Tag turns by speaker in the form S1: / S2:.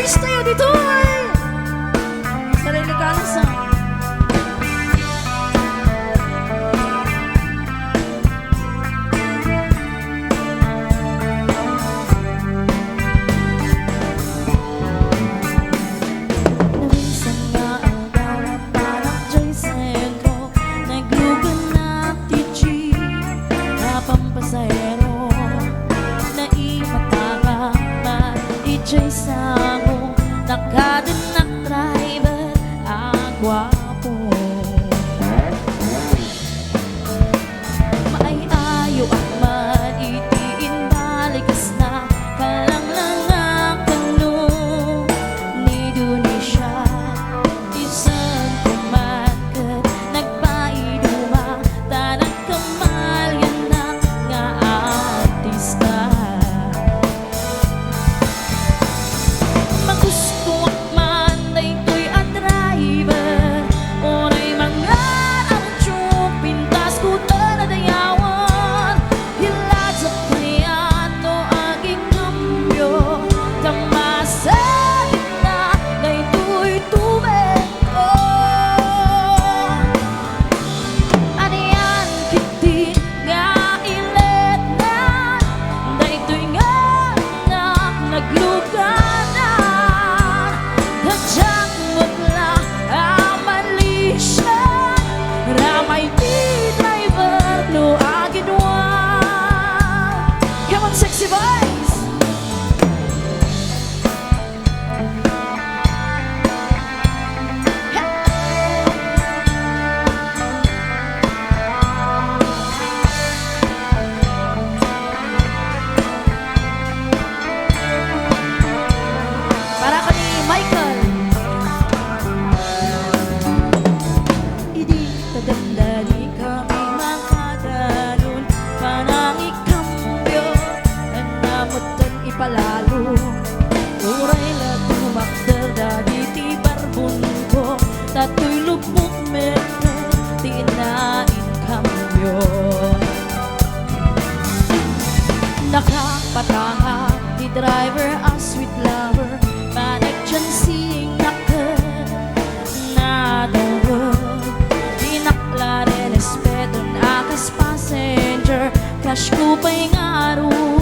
S1: artista yun dito eh. Sarili ka lang sa Jay Samo, nakadanak driver, ang gwapo. Maayayo at manitiin, balikas na kalang lang kanu ni Indonesia. Isang kumakat, nagpaiduma, tanang kamalyan na nga artista. Sexy boys. Para ka ni Michael. Hindi tadandali kami makadanon, parang ikambyo palalo uray la tumakder dadi ti barbun ko tatoy lubok meron tinain kambyo nakapatanga ti driver ang sweet lover managjan sing naker na daw dinaklaren espeton akas passenger cash ko pa'y ngaro